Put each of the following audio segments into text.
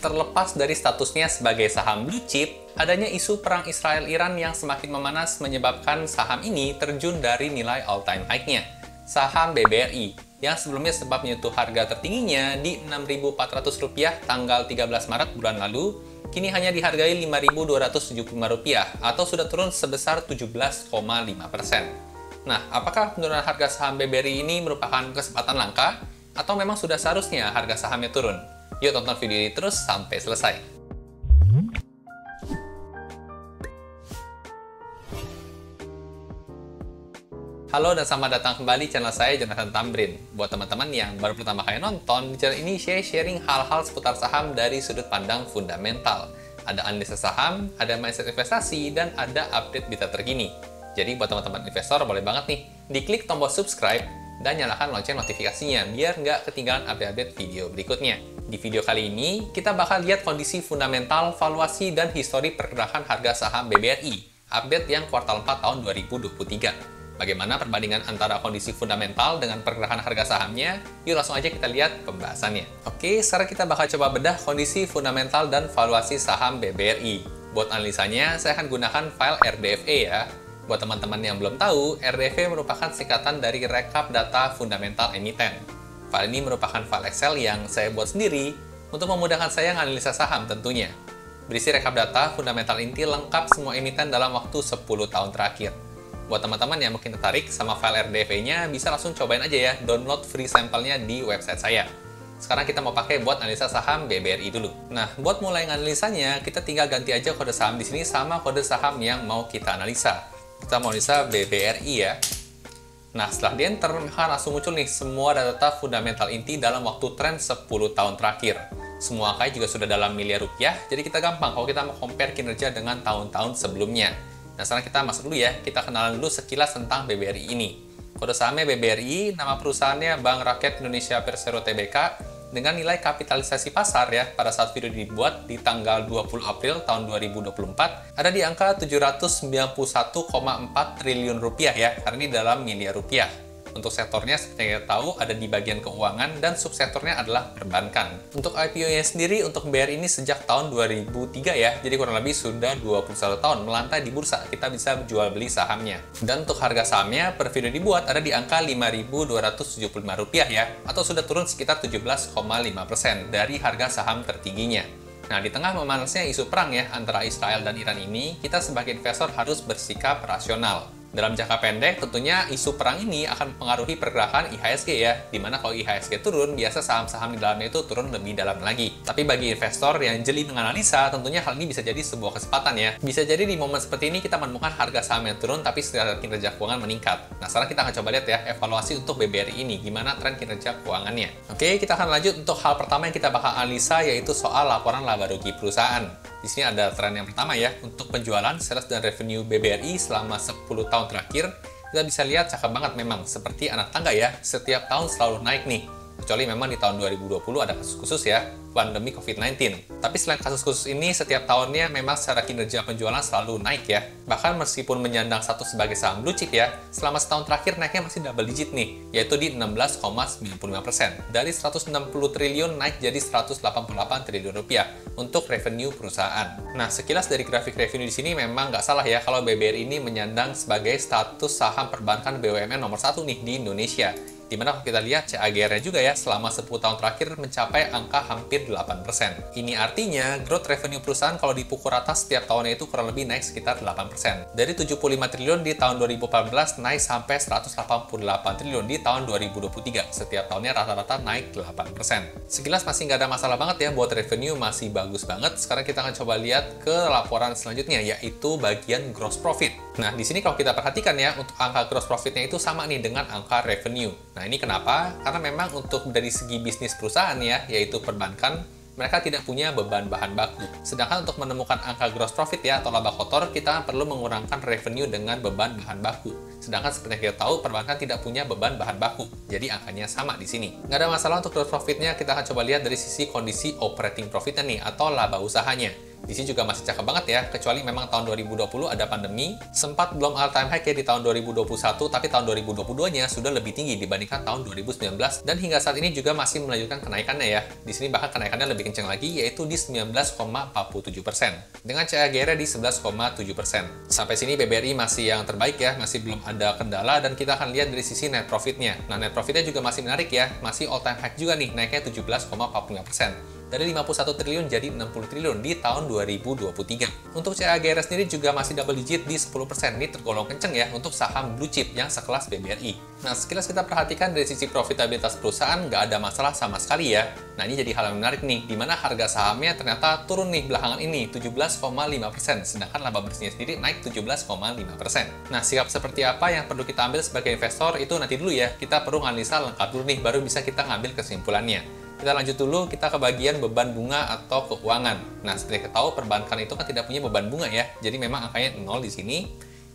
terlepas dari statusnya sebagai saham blue chip, adanya isu perang Israel-Iran yang semakin memanas menyebabkan saham ini terjun dari nilai all-time high-nya. Saham BBRI, yang sebelumnya sempat menyentuh harga tertingginya di Rp6.400 tanggal 13 Maret bulan lalu, kini hanya dihargai Rp5.275 atau sudah turun sebesar 17,5%. Nah, apakah penurunan harga saham BBRI ini merupakan kesempatan langka? Atau memang sudah seharusnya harga sahamnya turun? Yuk tonton video ini terus sampai selesai. Halo dan selamat datang kembali channel saya, Jonathan Tamrin. Buat teman-teman yang baru pertama kali nonton, di channel ini saya sharing hal-hal seputar saham dari sudut pandang fundamental. Ada analisa saham, ada mindset investasi, dan ada update berita terkini. Jadi buat teman-teman investor boleh banget nih, diklik tombol subscribe dan nyalakan lonceng notifikasinya biar nggak ketinggalan update-update video berikutnya. Di video kali ini, kita bakal lihat kondisi fundamental, valuasi, dan histori pergerakan harga saham BBRI, update yang kuartal 4 tahun 2023. Bagaimana perbandingan antara kondisi fundamental dengan pergerakan harga sahamnya? Yuk langsung aja kita lihat pembahasannya. Oke, sekarang kita bakal coba bedah kondisi fundamental dan valuasi saham BBRI. Buat analisanya, saya akan gunakan file RDFA ya. Buat teman-teman yang belum tahu, RDFA merupakan singkatan dari Rekap Data Fundamental Emiten. File ini merupakan file Excel yang saya buat sendiri untuk memudahkan saya menganalisa saham tentunya. Berisi rekap data fundamental inti lengkap semua emiten dalam waktu 10 tahun terakhir. Buat teman-teman yang mungkin tertarik sama file RDFA-nya, bisa langsung cobain aja ya, download free sampelnya di website saya. Sekarang kita mau pakai buat analisa saham BBRI dulu. Nah, buat mulai analisanya, kita tinggal ganti aja kode saham di sini sama kode saham yang mau kita analisa. Kita mau analisa BBRI ya. Nah, setelah di enter, maka langsung muncul nih semua data fundamental inti dalam waktu tren 10 tahun terakhir. Semua angkanya juga sudah dalam miliar rupiah, jadi kita gampang kalau kita mau compare kinerja dengan tahun-tahun sebelumnya. Nah, sekarang kita masuk dulu ya, kita kenalan dulu sekilas tentang BBRI ini. Kode sahamnya BBRI, nama perusahaannya Bank Rakyat Indonesia Persero Tbk, dengan nilai kapitalisasi pasar ya, pada saat video dibuat di tanggal 20 April tahun 2024, ada di angka 791,4 triliun rupiah ya, karena ini dalam miliar rupiah. Untuk sektornya, seperti yang kita tahu, ada di bagian keuangan dan subsektornya adalah perbankan. Untuk IPO-nya sendiri, untuk BBRI ini sejak tahun 2003 ya, jadi kurang lebih sudah 21 tahun melantai di bursa, kita bisa jual beli sahamnya. Dan untuk harga sahamnya, per video dibuat ada di angka Rp5.275 ya, atau sudah turun sekitar 17,5% dari harga saham tertingginya. Nah, di tengah memanasnya isu perang ya, antara Israel dan Iran ini, kita sebagai investor harus bersikap rasional. Dalam jangka pendek, tentunya isu perang ini akan mempengaruhi pergerakan IHSG ya, dimana kalau IHSG turun, biasa saham-saham di dalamnya itu turun lebih dalam lagi. Tapi bagi investor yang jeli menganalisa, tentunya hal ini bisa jadi sebuah kesempatan ya. Bisa jadi di momen seperti ini kita menemukan harga saham yang turun, tapi secara kinerja keuangan meningkat. Nah, sekarang kita akan coba lihat ya, evaluasi untuk BBRI ini, gimana tren kinerja keuangannya. Oke, kita akan lanjut untuk hal pertama yang kita bakal analisa, yaitu soal laporan laba rugi perusahaan. Di sini ada tren yang pertama ya, untuk penjualan, sales, dan revenue BBRI selama 10 tahun terakhir, kita bisa lihat cakep banget memang, seperti anak tangga ya, setiap tahun selalu naik nih. Kecuali memang di tahun 2020 ada kasus khusus ya, pandemi COVID-19. Tapi selain kasus khusus ini, setiap tahunnya memang secara kinerja penjualan selalu naik ya. Bahkan meskipun menyandang status sebagai saham blue chip ya, selama setahun terakhir naiknya masih double digit nih, yaitu di 16,95%. Dari 160 triliun naik jadi 188 triliun rupiah untuk revenue perusahaan. Nah, sekilas dari grafik revenue di sini memang nggak salah ya kalau BBRI ini menyandang sebagai status saham perbankan BUMN nomor 1 nih di Indonesia. Dimana kalau kita lihat CAGR-nya juga ya, selama 10 tahun terakhir mencapai angka hampir 8%. Ini artinya, growth revenue perusahaan kalau dipukul rata setiap tahunnya itu kurang lebih naik sekitar 8%. Dari 75 triliun di tahun 2014 naik sampai 188 triliun di tahun 2023. Setiap tahunnya rata-rata naik 8%. Sekilas masih nggak ada masalah banget ya, buat revenue masih bagus banget. Sekarang kita akan coba lihat ke laporan selanjutnya, yaitu bagian gross profit. Nah, di sini kalau kita perhatikan ya, untuk angka gross profitnya itu sama nih dengan angka revenue. Nah, ini kenapa? Karena memang untuk dari segi bisnis perusahaan ya, yaitu perbankan, mereka tidak punya beban bahan baku. Sedangkan untuk menemukan angka gross profit ya, atau laba kotor, kita perlu mengurangkan revenue dengan beban bahan baku. Sedangkan seperti yang kita tahu, perbankan tidak punya beban bahan baku. Jadi angkanya sama di sini. Nggak ada masalah untuk gross profitnya, kita akan coba lihat dari sisi kondisi operating profitnya nih, atau laba usahanya. Di sini juga masih cakep banget ya, kecuali memang tahun 2020 ada pandemi, sempat belum all time high ya di tahun 2021, tapi tahun 2022-nya sudah lebih tinggi dibandingkan tahun 2019, dan hingga saat ini juga masih melanjutkan kenaikannya ya. Di sini bahkan kenaikannya lebih kencang lagi, yaitu di 19,47%, dengan CAGR di 11,7%. Sampai sini BBRI masih yang terbaik ya, masih belum ada kendala, dan kita akan lihat dari sisi net profitnya. Nah, net profitnya juga masih menarik ya, masih all time high juga nih, naiknya 17,45%. Dari 51 triliun jadi 60 triliun di tahun 2023. Untuk CAGR sendiri juga masih double digit di 10%. Ini tergolong kenceng ya untuk saham blue chip yang sekelas BBRI. Nah, sekilas kita perhatikan dari sisi profitabilitas perusahaan nggak ada masalah sama sekali ya. Nah, ini jadi hal yang menarik nih, di mana harga sahamnya ternyata turun nih belakangan ini, 17,5%, sedangkan laba bersihnya sendiri naik 17,5%. Nah, sikap seperti apa yang perlu kita ambil sebagai investor itu nanti dulu ya. Kita perlu analisa lengkap dulu nih, baru bisa kita ngambil kesimpulannya. Kita lanjut dulu, kita ke bagian beban bunga atau keuangan. Nah, seperti kita tahu, perbankan itu kan tidak punya beban bunga ya, jadi memang angkanya 0 di sini.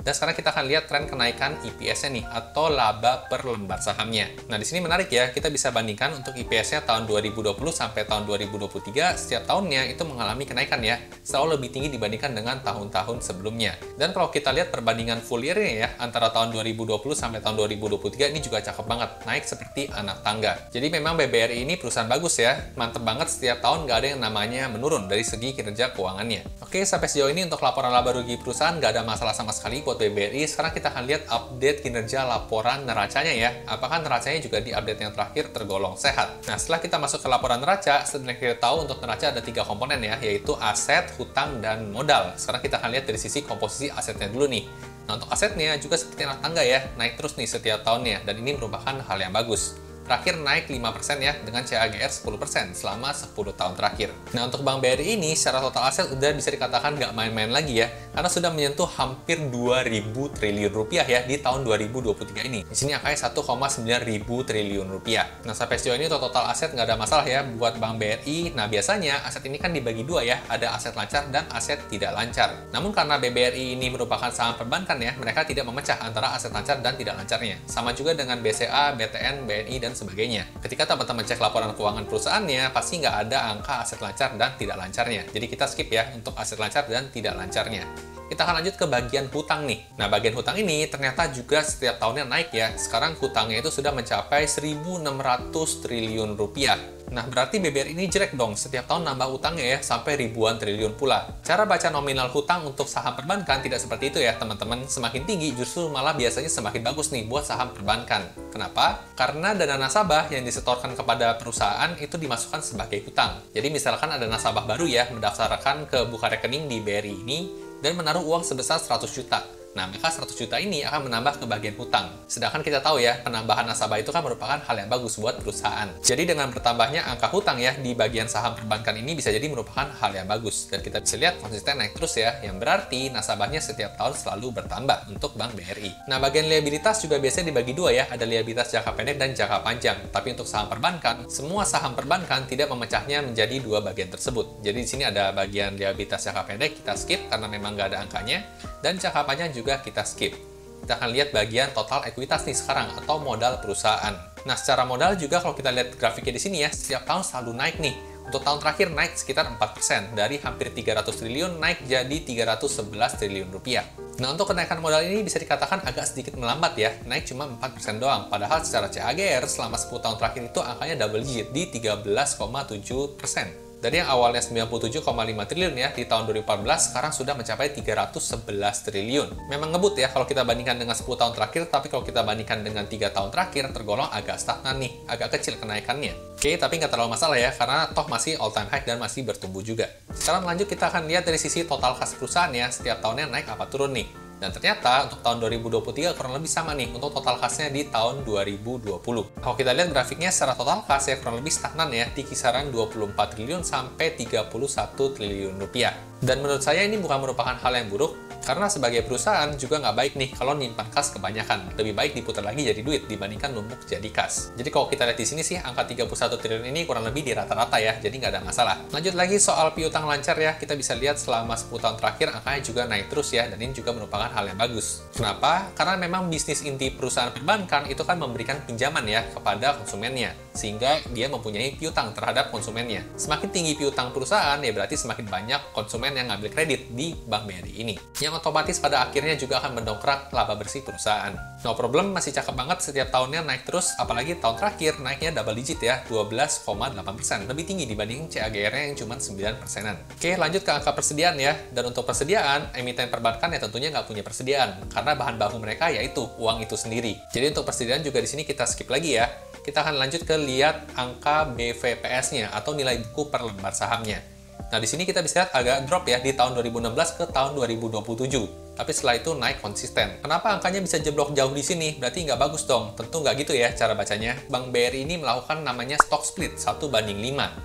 Dan sekarang kita akan lihat tren kenaikan EPS-nya nih, atau laba per lembar sahamnya. Nah, di sini menarik ya, kita bisa bandingkan untuk EPS-nya tahun 2020 sampai tahun 2023, setiap tahunnya itu mengalami kenaikan ya, selalu lebih tinggi dibandingkan dengan tahun-tahun sebelumnya. Dan kalau kita lihat perbandingan full year-nya ya, antara tahun 2020 sampai tahun 2023, ini juga cakep banget, naik seperti anak tangga. Jadi memang BBRI ini perusahaan bagus ya, mantep banget, setiap tahun nggak ada yang namanya menurun dari segi kinerja keuangannya. Oke, sampai sejauh ini untuk laporan laba rugi perusahaan nggak ada masalah sama sekali buat BBRI. Sekarang kita akan lihat update kinerja laporan neracanya ya. Apakah neracanya juga di update yang terakhir tergolong sehat? Nah, setelah kita masuk ke laporan neraca, sebenarnya kita tahu untuk neraca ada 3 komponen ya, yaitu aset, hutang, dan modal. Sekarang kita akan lihat dari sisi komposisi asetnya dulu nih. Nah, untuk asetnya juga seperti anak tangga ya, naik terus nih setiap tahunnya, dan ini merupakan hal yang bagus. Terakhir naik 5% ya, dengan CAGR 10% selama 10 tahun terakhir. Nah, untuk Bank BRI ini secara total aset udah bisa dikatakan nggak main-main lagi ya, karena sudah menyentuh hampir 2.000 triliun rupiah ya di tahun 2023 ini. Di sini angkanya 1,9 triliun rupiah. Nah, sampai sejauh ini total aset nggak ada masalah ya buat Bank BRI. Nah, biasanya aset ini kan dibagi dua ya, ada aset lancar dan aset tidak lancar. Namun karena BBRI ini merupakan saham perbankan ya, mereka tidak memecah antara aset lancar dan tidak lancarnya. Sama juga dengan BCA, BTN, BNI, dan sebagainya. Ketika teman-teman cek laporan keuangan perusahaannya, pasti nggak ada angka aset lancar dan tidak lancarnya. Jadi kita skip ya untuk aset lancar dan tidak lancarnya. Kita akan lanjut ke bagian hutang nih. Nah, bagian hutang ini ternyata juga setiap tahunnya naik ya. Sekarang hutangnya itu sudah mencapai 1.600 triliun rupiah. Nah, berarti BBRI ini jelek dong, setiap tahun nambah utangnya ya, sampai ribuan triliun pula. Cara baca nominal hutang untuk saham perbankan tidak seperti itu ya, teman-teman. Semakin tinggi justru malah biasanya semakin bagus nih buat saham perbankan. Kenapa? Karena dana nasabah yang disetorkan kepada perusahaan itu dimasukkan sebagai hutang. Jadi misalkan ada nasabah baru ya, mendaftarkan ke buka rekening di BRI ini, dan menaruh uang sebesar 100 juta. Nah, maka 100 juta ini akan menambah ke bagian hutang. Sedangkan kita tahu ya, penambahan nasabah itu kan merupakan hal yang bagus buat perusahaan. Jadi dengan bertambahnya angka hutang ya di bagian saham perbankan ini bisa jadi merupakan hal yang bagus. Dan kita bisa lihat konsisten naik terus ya, yang berarti nasabahnya setiap tahun selalu bertambah untuk Bank BRI. Nah, bagian liabilitas juga biasanya dibagi dua ya, ada liabilitas jangka pendek dan jangka panjang. Tapi untuk saham perbankan, semua saham perbankan tidak memecahnya menjadi dua bagian tersebut. Jadi di sini ada bagian liabilitas jangka pendek, kita skip karena memang nggak ada angkanya, dan jangka panjang juga kita skip. Kita akan lihat bagian total ekuitas nih sekarang, atau modal perusahaan. Nah, secara modal juga kalau kita lihat grafiknya di sini ya, setiap tahun selalu naik nih. Untuk tahun terakhir naik sekitar 4%, dari hampir 300 triliun naik jadi 311 triliun rupiah. Nah, untuk kenaikan modal ini bisa dikatakan agak sedikit melambat ya, naik cuma 4% doang. Padahal secara CAGR selama 10 tahun terakhir itu angkanya double digit di 13,7%. Dari yang awalnya 97,5 triliun ya di tahun 2014, sekarang sudah mencapai 311 triliun. Memang ngebut ya kalau kita bandingkan dengan 10 tahun terakhir, tapi kalau kita bandingkan dengan 3 tahun terakhir, tergolong agak stagnan nih, agak kecil kenaikannya. Oke, tapi nggak terlalu masalah ya, karena toh masih all time high dan masih bertumbuh juga. Sekarang lanjut kita akan lihat dari sisi total kas perusahaan ya, setiap tahunnya naik apa turun nih. Dan ternyata untuk tahun 2023 kurang lebih sama nih untuk total kasnya di tahun 2020. Kalau kita lihat grafiknya secara total kas ya kurang lebih stagnan ya di kisaran 24 triliun sampai 31 triliun rupiah. Dan menurut saya ini bukan merupakan hal yang buruk, karena sebagai perusahaan juga nggak baik nih kalau nyimpan kas kebanyakan. Lebih baik diputar lagi jadi duit dibandingkan numpuk jadi kas. Jadi kalau kita lihat di sini sih angka 31 triliun ini kurang lebih di rata-rata ya, jadi nggak ada masalah. Lanjut lagi soal piutang lancar ya, kita bisa lihat selama 10 tahun terakhir angkanya juga naik terus ya, dan ini juga merupakan hal yang bagus. Kenapa? Karena memang bisnis inti perusahaan perbankan itu kan memberikan pinjaman ya kepada konsumennya. sehingga dia mempunyai piutang terhadap konsumennya. Semakin tinggi piutang perusahaan, ya berarti semakin banyak konsumen yang ngambil kredit di Bank BRI ini, yang otomatis pada akhirnya juga akan mendongkrak laba bersih perusahaan. No problem, masih cakep banget, setiap tahunnya naik terus, apalagi tahun terakhir naiknya double digit ya, 12,8%, lebih tinggi dibanding CAGR-nya yang cuma 9%-an. Oke, lanjut ke angka persediaan ya. Dan untuk persediaan, emiten perbankan ya tentunya nggak punya persediaan, karena bahan baku mereka yaitu uang itu sendiri. Jadi untuk persediaan juga di sini kita skip lagi ya. Kita akan lanjut ke lihat angka BVPS-nya atau nilai buku per lembar sahamnya. Nah, di sini kita bisa lihat agak drop ya di tahun 2016 ke tahun 2027. Tapi setelah itu naik konsisten. Kenapa angkanya bisa jeblok jauh di sini? Berarti nggak bagus dong. Tentu nggak gitu ya cara bacanya. Bank BRI ini melakukan namanya stock split 1:5.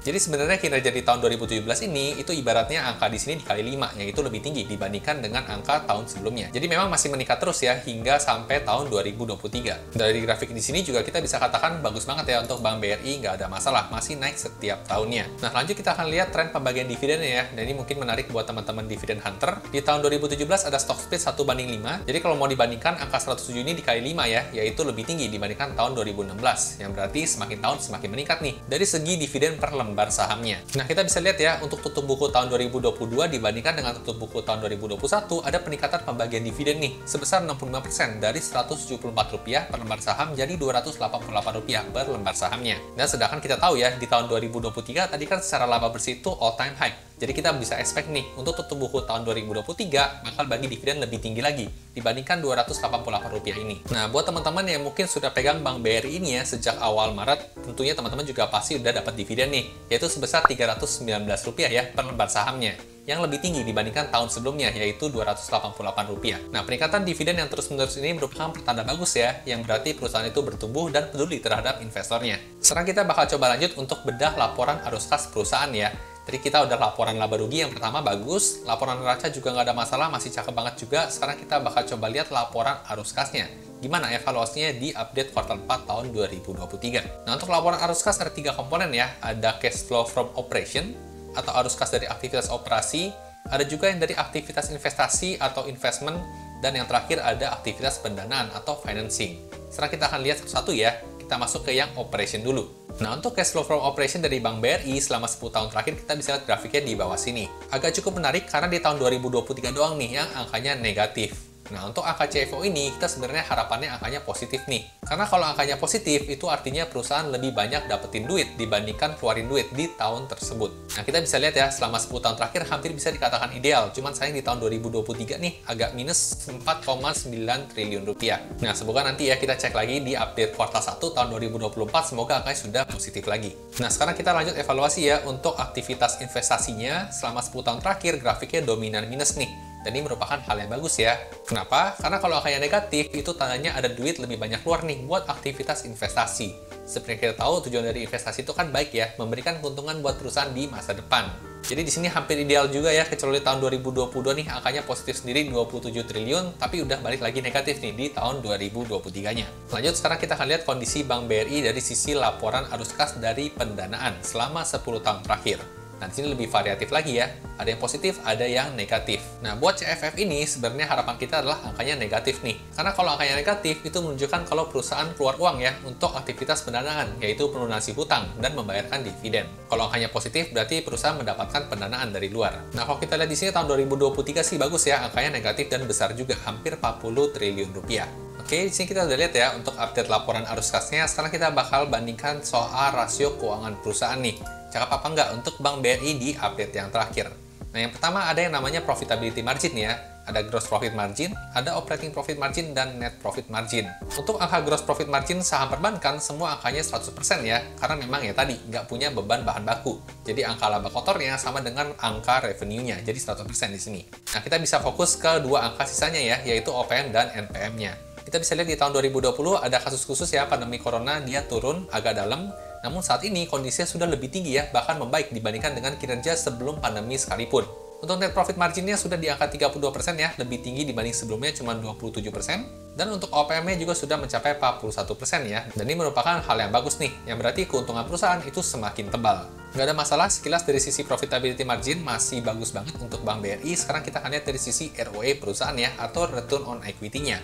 Jadi sebenarnya kinerja di tahun 2017 ini itu ibaratnya angka di sini dikali 5, yang itu lebih tinggi dibandingkan dengan angka tahun sebelumnya. Jadi memang masih meningkat terus ya hingga sampai tahun 2023. Dari grafik di sini juga kita bisa katakan bagus banget ya untuk Bank BRI, nggak ada masalah, masih naik setiap tahunnya. Nah, lanjut kita akan lihat tren pembagian dividennya ya. Dan ini mungkin menarik buat teman-teman dividen hunter. Di tahun 2017 ada stock split 1:5. Jadi kalau mau dibandingkan angka 107 ini dikali 5 ya, yaitu lebih tinggi dibandingkan tahun 2016. Yang berarti semakin tahun semakin meningkat nih dari segi dividen per lembar sahamnya. Nah, kita bisa lihat ya untuk tutup buku tahun 2022 dibandingkan dengan tutup buku tahun 2021 ada peningkatan pembagian dividen nih sebesar 65% dari Rp174 per lembar saham jadi Rp288 per lembar sahamnya. Dan sedangkan kita tahu ya di tahun 2023 tadi kan secara laba bersih itu all time high. Jadi kita bisa expect nih, untuk tutup buku tahun 2023 bakal bagi dividen lebih tinggi lagi dibandingkan Rp288 ini. Nah, buat teman-teman yang mungkin sudah pegang Bank BRI ini ya sejak awal Maret, tentunya teman-teman juga pasti udah dapat dividen nih, yaitu sebesar Rp319 ya per lembar sahamnya, yang lebih tinggi dibandingkan tahun sebelumnya, yaitu Rp288. Nah, peningkatan dividen yang terus-menerus ini merupakan pertanda bagus ya, yang berarti perusahaan itu bertumbuh dan peduli terhadap investornya. Sekarang kita bakal coba lanjut untuk bedah laporan arus kas perusahaan ya. Jadi kita udah laporan laba rugi yang pertama bagus, laporan neraca juga nggak ada masalah, masih cakep banget juga. Sekarang kita bakal coba lihat laporan arus kasnya. Gimana evaluasinya di update kuartal 4 tahun 2023. Nah, untuk laporan arus kas ada 3 komponen ya. Ada cash flow from operation, atau arus kas dari aktivitas operasi, ada juga yang dari aktivitas investasi atau investment, dan yang terakhir ada aktivitas pendanaan atau financing. Sekarang kita akan lihat satu-satu ya. Kita masuk ke yang operation dulu. Nah, untuk cash flow from operation dari Bank BRI selama 10 tahun terakhir kita bisa lihat grafiknya di bawah sini. Agak cukup menarik karena di tahun 2023 doang nih yang angkanya negatif. Nah, untuk angka CFO ini, kita sebenarnya harapannya angkanya positif nih. Karena kalau angkanya positif, itu artinya perusahaan lebih banyak dapetin duit dibandingkan keluarin duit di tahun tersebut. Nah, kita bisa lihat ya, selama 10 tahun terakhir hampir bisa dikatakan ideal. Cuman sayang di tahun 2023 nih, agak minus 4,9 triliun rupiah. Nah, semoga nanti ya kita cek lagi di update kuartal 1 tahun 2024, semoga angkanya sudah positif lagi. Nah, sekarang kita lanjut evaluasi ya, untuk aktivitas investasinya selama 10 tahun terakhir, grafiknya dominan minus nih. Dan ini merupakan hal yang bagus ya. Kenapa? Karena kalau angkanya negatif, itu tandanya ada duit lebih banyak keluar nih buat aktivitas investasi. Seperti yang kita tahu, tujuan dari investasi itu kan baik ya, memberikan keuntungan buat perusahaan di masa depan. Jadi di sini hampir ideal juga ya, kecuali tahun 2022 nih angkanya positif sendiri 27 triliun, tapi udah balik lagi negatif nih di tahun 2023-nya. Lanjut, sekarang kita akan lihat kondisi Bank BRI dari sisi laporan arus kas dari pendanaan selama 10 tahun terakhir. Nah, di sini lebih variatif lagi ya. Ada yang positif, ada yang negatif. Nah, buat CFF ini sebenarnya harapan kita adalah angkanya negatif nih. Karena kalau angkanya negatif, itu menunjukkan kalau perusahaan keluar uang ya untuk aktivitas pendanaan, yaitu melunasi hutang dan membayarkan dividen. Kalau angkanya positif, berarti perusahaan mendapatkan pendanaan dari luar. Nah, kalau kita lihat di sini tahun 2023 sih bagus ya, angkanya negatif dan besar juga, hampir 40 triliun rupiah. Oke, di sini kita udah lihat ya untuk update laporan arus kasnya. Sekarang kita bakal bandingkan soal rasio keuangan perusahaan nih. Cakep apa enggak untuk Bank BRI di update yang terakhir. Nah, yang pertama ada yang namanya profitability margin ya. Ada gross profit margin, ada operating profit margin, dan net profit margin. Untuk angka gross profit margin saham perbankan, semua angkanya 100% ya. Karena memang ya tadi, nggak punya beban bahan baku. Jadi angka laba kotornya sama dengan angka revenue-nya, jadi 100% di sini. Nah, kita bisa fokus ke dua angka sisanya ya, yaitu OPM dan NPM-nya. Kita bisa lihat di tahun 2020 ada kasus khusus ya, pandemi corona, dia turun agak dalam. Namun saat ini kondisinya sudah lebih tinggi ya, bahkan membaik dibandingkan dengan kinerja sebelum pandemi sekalipun. Untuk net profit marginnya sudah di angka 32% ya, lebih tinggi dibanding sebelumnya cuma 27%. Dan untuk OPM-nya juga sudah mencapai 41% ya. Dan ini merupakan hal yang bagus nih, yang berarti keuntungan perusahaan itu semakin tebal. Nggak ada masalah, sekilas dari sisi profitability margin masih bagus banget untuk Bank BRI. Sekarang kita akan lihat dari sisi ROE perusahaan ya, atau return on equity-nya.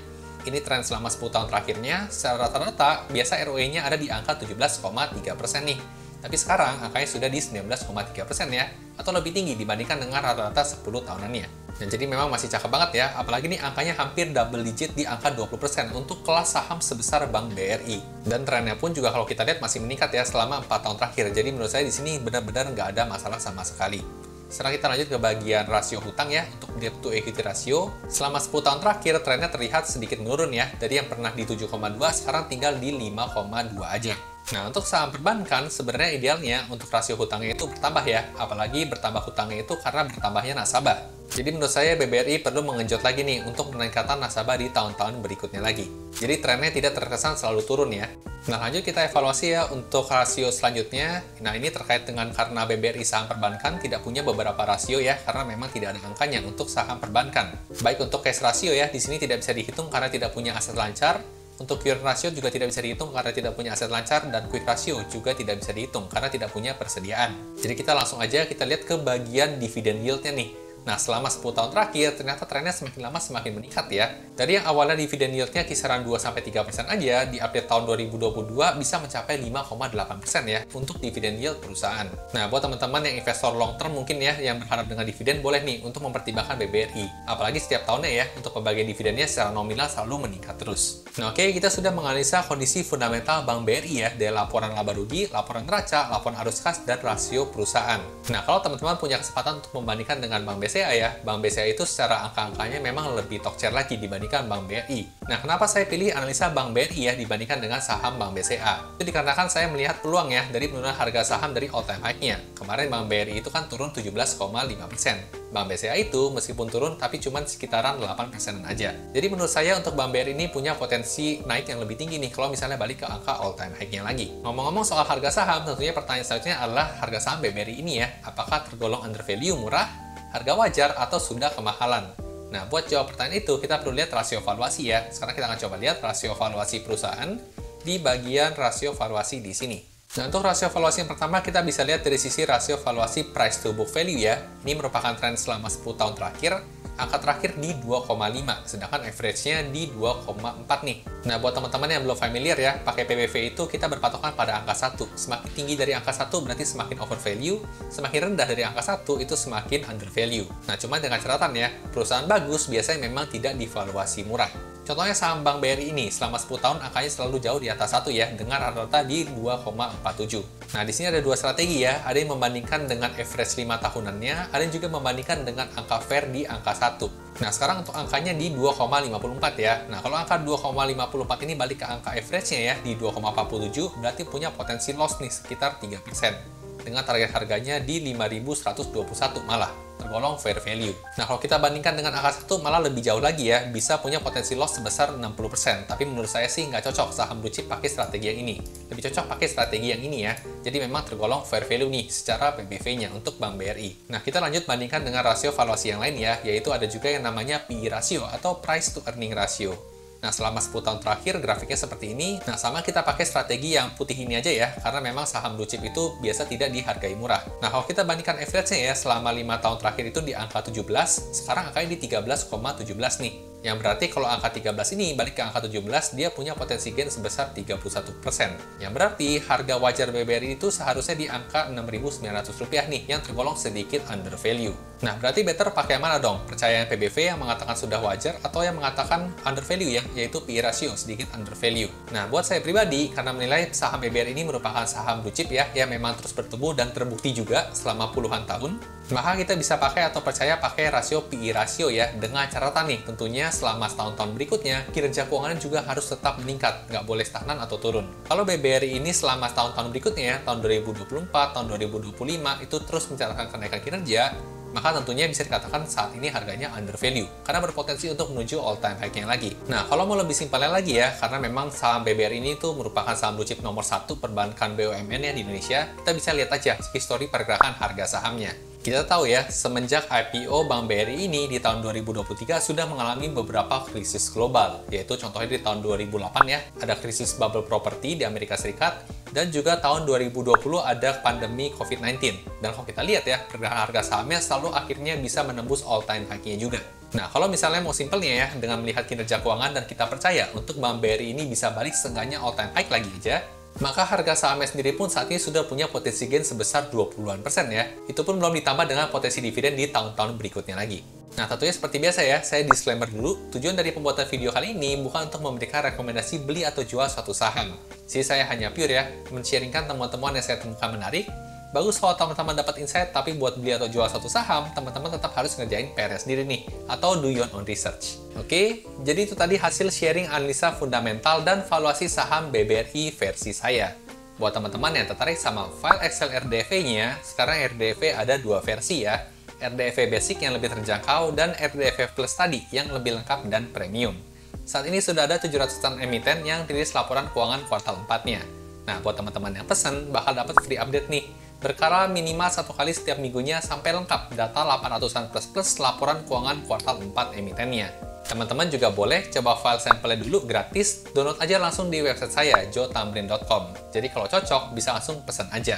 ini tren selama 10 tahun terakhirnya, secara rata-rata biasa ROE-nya ada di angka 17,3% nih. Tapi sekarang angkanya sudah di 19,3% ya, atau lebih tinggi dibandingkan dengan rata-rata 10 tahunannya. Dan jadi memang masih cakep banget ya, apalagi nih angkanya hampir double digit di angka 20% untuk kelas saham sebesar Bank BRI. Dan trennya pun juga kalau kita lihat masih meningkat ya selama 4 tahun terakhir. Jadi menurut saya di sini benar-benar nggak ada masalah sama sekali. Sekarang kita lanjut ke bagian rasio hutang ya, untuk debt to equity ratio. Selama 10 tahun terakhir, trennya terlihat sedikit menurun ya, dari yang pernah di 7,2, sekarang tinggal di 5,2 aja. Nah, untuk saham perbankan, sebenarnya idealnya untuk rasio hutangnya itu bertambah ya, apalagi bertambah hutangnya itu karena bertambahnya nasabah. Jadi menurut saya BBRI perlu mengenjot lagi nih untuk peningkatan nasabah di tahun-tahun berikutnya lagi. Jadi trennya tidak terkesan selalu turun ya. Nah, lanjut kita evaluasi ya untuk rasio selanjutnya. Nah, ini terkait dengan karena BBRI saham perbankan tidak punya beberapa rasio ya, karena memang tidak ada angkanya untuk saham perbankan. Baik untuk cash ratio ya, di sini tidak bisa dihitung karena tidak punya aset lancar. Untuk current ratio juga tidak bisa dihitung karena tidak punya aset lancar, dan quick ratio juga tidak bisa dihitung karena tidak punya persediaan. Jadi kita langsung aja kita lihat ke bagian dividend yield-nya nih. Nah, selama 10 tahun terakhir, ternyata trennya semakin lama semakin meningkat ya. Dari yang awalnya dividen yield-nya kisaran 2-3% aja, di update tahun 2022 bisa mencapai 5,8% ya untuk dividen yield perusahaan. Nah, buat teman-teman yang investor long term mungkin ya, yang berharap dengan dividen, boleh nih untuk mempertimbangkan BBRI. Apalagi setiap tahunnya ya, untuk pembagian dividennya secara nominal selalu meningkat terus. Nah, oke, kita sudah menganalisa kondisi fundamental Bank BRI ya, dari laporan laba rugi, laporan neraca, laporan arus kas, dan rasio perusahaan. Nah, kalau teman-teman punya kesempatan untuk membandingkan dengan Bank BCA ya, Bank BCA itu secara angka-angkanya memang lebih top tier lagi dibandingkan Bank BRI. Nah, kenapa saya pilih analisa Bank BRI ya dibandingkan dengan saham Bank BCA? Itu dikarenakan saya melihat peluang ya dari penurunan harga saham dari all time high-nya. Kemarin Bank BRI itu kan turun 17,5%. Bank BCA itu meskipun turun tapi cuma sekitaran 8%-an aja. Jadi menurut saya untuk Bank BRI ini punya potensi naik yang lebih tinggi nih kalau misalnya balik ke angka all time high-nya lagi. Ngomong-ngomong soal harga saham, tentunya pertanyaan selanjutnya adalah harga saham BRI ini ya, apakah tergolong under value, murah, harga wajar, atau sudah kemahalan? Nah, buat jawab pertanyaan itu, kita perlu lihat rasio valuasi ya. Sekarang kita akan coba lihat rasio valuasi perusahaan di bagian rasio valuasi di sini. Nah, untuk rasio valuasi yang pertama, kita bisa lihat dari sisi rasio valuasi price to book value ya. Ini merupakan tren selama 10 tahun terakhir. Angka terakhir di 2,5, sedangkan average-nya di 2,4 nih. Nah, buat teman-teman yang belum familiar ya, pakai PBV itu kita berpatokan pada angka 1. Semakin tinggi dari angka 1 berarti semakin over value, semakin rendah dari angka 1 itu semakin under value. Nah, cuma dengan catatan ya, perusahaan bagus biasanya memang tidak divaluasi murah. Contohnya saham Bank BRI ini, selama 10 tahun angkanya selalu jauh di atas 1 ya, dengan rata-rata di 2,47. Nah, di sini ada dua strategi ya, ada yang membandingkan dengan average 5 tahunannya, ada yang juga membandingkan dengan angka fair di angka 1. Nah, sekarang untuk angkanya di 2,54 ya. Nah, kalau angka 2,54 ini balik ke angka average-nya ya, di 2,47, berarti punya potensi loss nih sekitar 3%. Dengan target harganya di 5.121 malah, tergolong fair value. Nah, kalau kita bandingkan dengan angka 1 malah lebih jauh lagi ya, bisa punya potensi loss sebesar 60%. Tapi menurut saya sih nggak cocok saham blue chip pakai strategi yang ini. Lebih cocok pakai strategi yang ini ya. Jadi memang tergolong fair value nih secara PBV-nya untuk Bank BRI. Nah, kita lanjut bandingkan dengan rasio valuasi yang lain ya, yaitu ada juga yang namanya PE ratio atau price to earning ratio. Nah, selama 10 tahun terakhir grafiknya seperti ini. Nah, sama kita pakai strategi yang putih ini aja ya, karena memang saham blue chip itu biasa tidak dihargai murah. Nah, kalau kita bandingkan average-nya ya, selama 5 tahun terakhir itu di angka 17, sekarang angkanya di 13,17 nih. Yang berarti kalau angka 13 ini balik ke angka 17, dia punya potensi gain sebesar 31%. Yang berarti harga wajar BBRI itu seharusnya di angka Rp6.900 nih, yang tergolong sedikit under value. Nah, berarti better pakai mana dong? Percaya yang PBV yang mengatakan sudah wajar atau yang mengatakan under value ya, yaitu PE ratio sedikit under value. Nah, buat saya pribadi, karena menilai saham BBRI ini merupakan saham blue chip ya, yang memang terus bertumbuh dan terbukti juga selama puluhan tahun, maka kita bisa pakai atau percaya pakai rasio PE ratio ya, dengan catatan nih tentunya selama setahun-tahun berikutnya, kinerja keuangannya juga harus tetap meningkat, nggak boleh stagnan atau turun. Kalau BBRI ini selama tahun-tahun berikutnya ya, tahun 2024, tahun 2025, itu terus mencatatkan kenaikan kinerja, maka tentunya bisa dikatakan saat ini harganya under value, karena berpotensi untuk menuju all time high-nya lagi. Nah, kalau mau lebih simpelnya lagi ya, karena memang saham BBRI ini tuh merupakan saham blue chip nomor 1 perbankan BUMN ya di Indonesia, kita bisa lihat aja histori pergerakan harga sahamnya. Kita tahu ya, semenjak IPO Bank BRI ini di tahun 2023 sudah mengalami beberapa krisis global, yaitu contohnya di tahun 2008 ya, ada krisis bubble property di Amerika Serikat, Dan juga tahun 2020 ada pandemi COVID-19. Dan kalau kita lihat ya, pergerakan harga sahamnya selalu akhirnya bisa menembus all-time high-nya juga. Nah, kalau misalnya mau simpelnya ya, dengan melihat kinerja keuangan dan kita percaya untuk Bank BRI ini bisa balik seenggaknya all-time high lagi aja, maka harga sahamnya sendiri pun saat ini sudah punya potensi gain sebesar 20-an% ya. Itu pun belum ditambah dengan potensi dividen di tahun-tahun berikutnya lagi. Nah, tentunya seperti biasa ya, saya disclaimer dulu, tujuan dari pembuatan video kali ini bukan untuk memberikan rekomendasi beli atau jual suatu saham. Jadi saya hanya pure ya, men-sharingkan temuan-temuan yang saya temukan menarik. Bagus kalau teman-teman dapat insight, tapi buat beli atau jual suatu saham, teman-teman tetap harus ngerjain PR sendiri nih, atau do your own research. Oke, jadi itu tadi hasil sharing analisa fundamental dan valuasi saham BBRI versi saya. Buat teman-teman yang tertarik sama file Excel RDV-nya, sekarang RDV ada dua versi ya. RDV Basic yang lebih terjangkau dan RDV Plus tadi yang lebih lengkap dan premium. Saat ini sudah ada 700-an emiten yang rilis laporan keuangan kuartal 4-nya. Nah, buat teman-teman yang pesan, bakal dapat free update nih. Berkala minimal 1 kali setiap minggunya sampai lengkap data 800-an plus laporan keuangan kuartal 4 emitennya. Teman-teman juga boleh coba file sampelnya dulu gratis, download aja langsung di website saya, joetamrin.com. Jadi kalau cocok, bisa langsung pesan aja.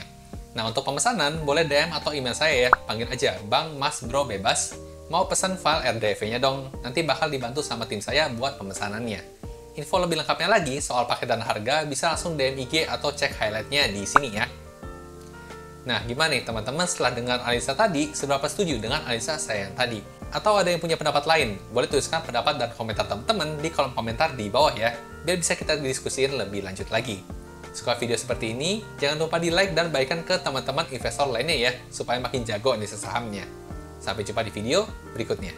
Nah, untuk pemesanan, boleh DM atau email saya ya, panggil aja Bang Mas Bro Bebas. Mau pesan file RDV-nya dong, nanti bakal dibantu sama tim saya buat pemesanannya. Info lebih lengkapnya lagi soal paket dan harga bisa langsung DM IG atau cek highlight-nya di sini ya. Nah, gimana nih teman-teman setelah dengar analisa tadi, seberapa setuju dengan analisa saya yang tadi? Atau ada yang punya pendapat lain? Boleh tuliskan pendapat dan komentar teman-teman di kolom komentar di bawah ya, biar bisa kita diskusiin lebih lanjut lagi. Suka video seperti ini, jangan lupa di like dan bagikan ke teman-teman investor lainnya ya, supaya makin jago analisa sahamnya. Sampai jumpa di video berikutnya.